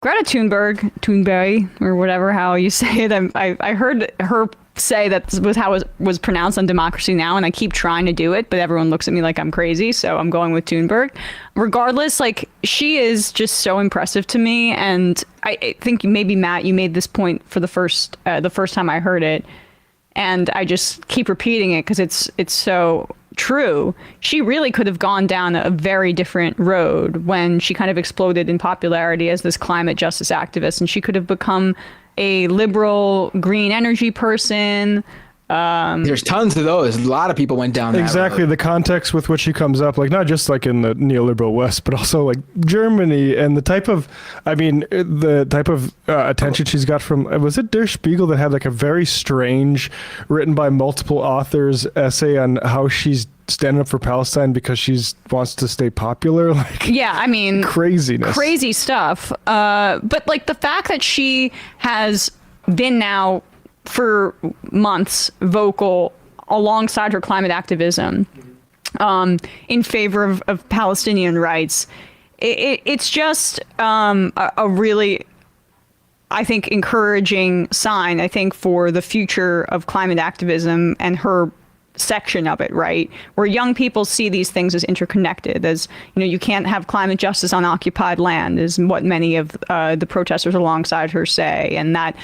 Greta Thunberg, or whatever how you say it. I heard her say that was how it was pronounced on Democracy Now, and I keep trying to do it, but everyone looks at me like I'm crazy, so I'm going with Thunberg. Regardless, like, she is just so impressive to me, and I think maybe, Matt, you made this point for the first time I heard it, and I just keep repeating it because it's so true. She really could have gone down a very different road when she kind of exploded in popularity as this climate justice activist, and she could have become a liberal green energy person. There's tons of those. A lot of people went down that exactly road. The context with which she comes up, like not just like in the neoliberal West, but also like Germany, and the type of attention she's got from, was it Der Spiegel that had like a very strange, written by multiple authors, essay on how she's standing up for Palestine because she's wants to stay popular. Like, yeah, I mean, crazy stuff. But like the fact that she has been now for months vocal alongside her climate activism in favor of Palestinian rights, it's just a really, I think, encouraging sign, I think, for the future of climate activism and her section of it, right? Where young people see these things as interconnected, as, you know, you can't have climate justice on occupied land, is what many of the protesters alongside her say, and that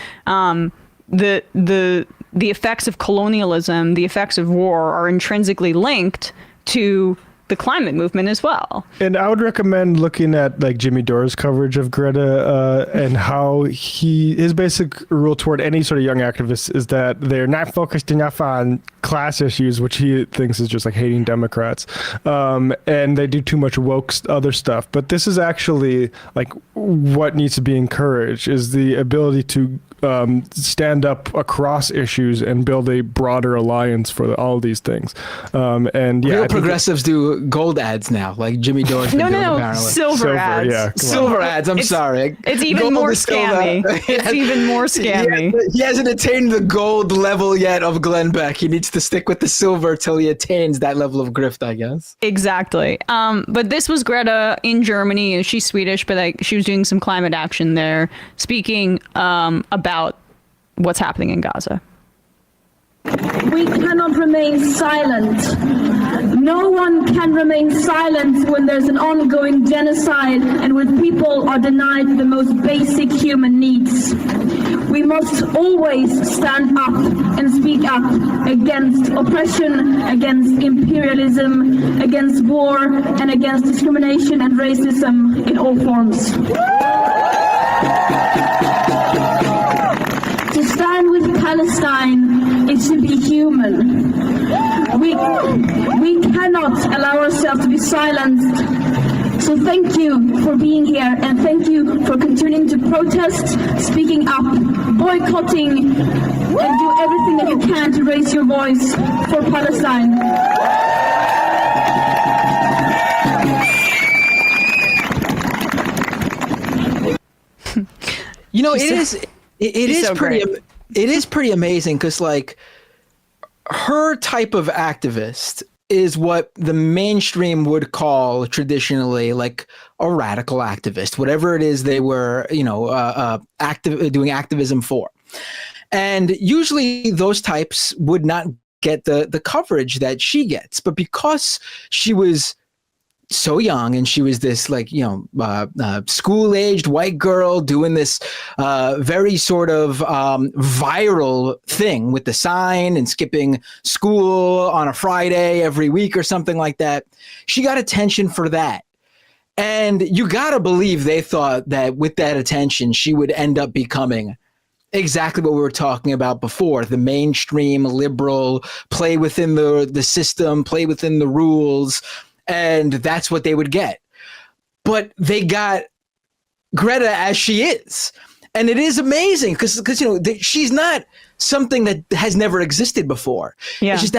the effects of colonialism, the effects of war, are intrinsically linked to the climate movement as well. And I would recommend looking at like Jimmy Dore's coverage of Greta and how his basic rule toward any sort of young activists is that they're not focused enough on class issues, which he thinks is just like hating Democrats, and they do too much woke other stuff. But this is actually like what needs to be encouraged, is the ability to stand up across issues and build a broader alliance for all these things. And yeah, real progressives do gold ads now, like Jimmy Dore's been doing, apparently. Silver ads. Yeah, silver ads. I'm sorry. It's even more scammy. It's even more scammy. He hasn't attained the gold level yet of Glenn Beck. He needs to stick with the silver till he attains that level of grift, I guess. Exactly. But this was Greta in Germany. She's Swedish, but she was doing some climate action there, speaking about what's happening in Gaza. We cannot remain silent. No one can remain silent when there's an ongoing genocide and when people are denied the most basic human needs. We must always stand up and speak up against oppression, against imperialism, against war, and against discrimination and racism in all forms. To stand with Palestine is to be human. We cannot allow ourselves to be silenced. So thank you for being here, and thank you for continuing to protest, speaking up, boycotting, and do everything that you can to raise your voice for Palestine. You know, it is pretty amazing, because like her type of activist is what the mainstream would call traditionally like a radical activist, whatever it is they were, you know, doing activism for. And usually those types would not get the coverage that she gets. But because she was so young and she was this like, you know, school-aged white girl doing this very sort of viral thing with the sign and skipping school on a Friday every week or something like that, she got attention for that. And you gotta believe they thought that with that attention, she would end up becoming exactly what we were talking about before, the mainstream liberal, play within the system, play within the rules, and that's what they would get. But they got Greta as she is. And it is amazing because you know, she's not something that has never existed before. Yeah. It's just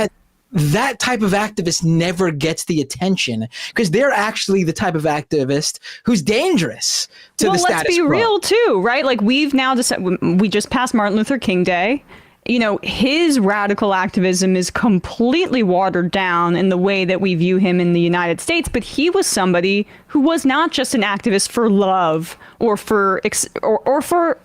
that type of activist never gets the attention because they're actually the type of activist who's dangerous to the status quo. Let's be real too, right? Like we've now decided, we just passed Martin Luther King Day. his radical activism is completely watered down in the way that we view him in the United States. But he was somebody who was not just an activist for love or for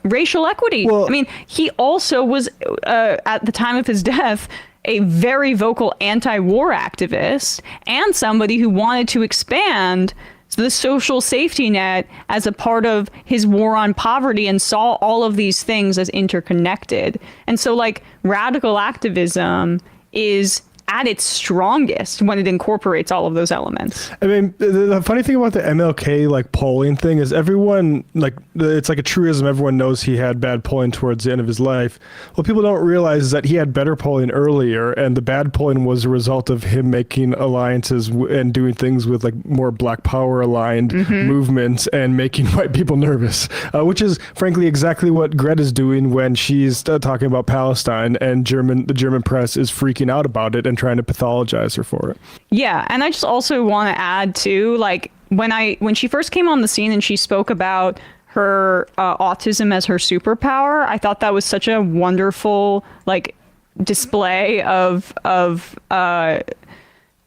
racial equity. Well, I mean, he also was, at the time of his death, a very vocal anti-war activist and somebody who wanted to expand the social safety net as a part of his war on poverty and saw all of these things as interconnected. And so like radical activism is at its strongest when it incorporates all of those elements. I mean, the funny thing about the MLK like polling thing is everyone like it's like a truism. Everyone knows he had bad polling towards the end of his life. What people don't realize is that he had better polling earlier, and the bad polling was a result of him making alliances and doing things with like more Black Power aligned movements and making white people nervous, which is frankly exactly what Greta's doing when she's talking about Palestine, and the German press is freaking out about it and trying to pathologize her for it. Yeah, and I just also want to add too, like when she first came on the scene and she spoke about her autism as her superpower, I thought that was such a wonderful like display of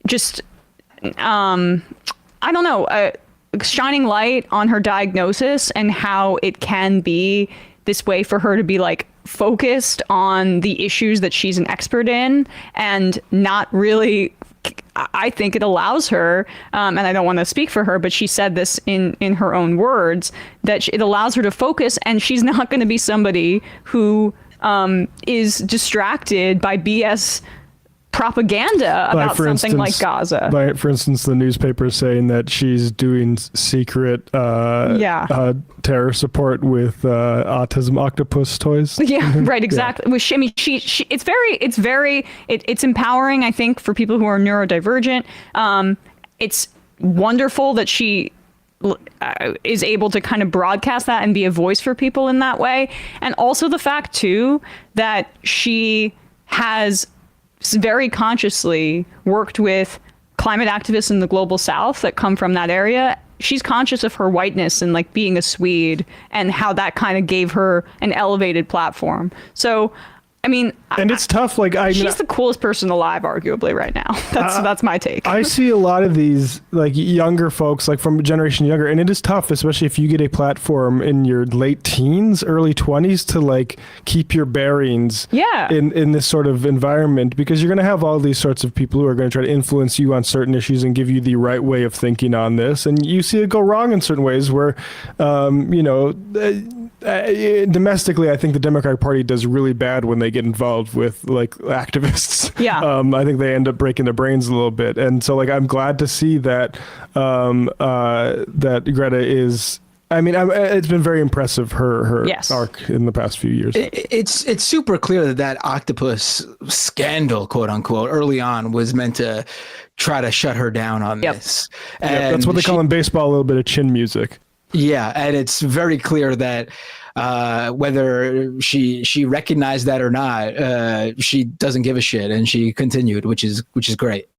just I don't know, shining light on her diagnosis and how it can be this way for her to be like focused on the issues that she's an expert in and not really. I think it allows her, and I don't want to speak for her, but she said this in her own words, that it allows her to focus, and she's not going to be somebody who is distracted by BS propaganda about something like Gaza. For instance, the newspaper saying that she's doing secret terror support with autism octopus toys. Yeah, right, exactly. Yeah. I mean, it's empowering, I think, for people who are neurodivergent. It's wonderful that she is able to kind of broadcast that and be a voice for people in that way. And also the fact, too, that she has very consciously worked with climate activists in the global south that come from that area. She's conscious of her whiteness and like being a Swede and how that kind of gave her an elevated platform. So, I mean, and it's tough. Like, she's the coolest person alive, arguably, right now. That's my take. I see a lot of these like younger folks, like from a generation younger, and it is tough, especially if you get a platform in your late teens, early 20s, to like keep your bearings. Yeah. In this sort of environment, because you're going to have all these sorts of people who are going to try to influence you on certain issues and give you the right way of thinking on this, and you see it go wrong in certain ways where, domestically, I think the Democratic Party does really bad when they get involved with like activists. Yeah. I think they end up breaking their brains a little bit, and so like I'm glad to see that that Greta is. I mean, it's been very impressive her arc in the past few years. It's super clear that octopus scandal, quote unquote, early on was meant to try to shut her down on this. And that's what they call in baseball a little bit of chin music. Yeah, and it's very clear that whether she recognized that or not, she doesn't give a shit, and she continued, which is great.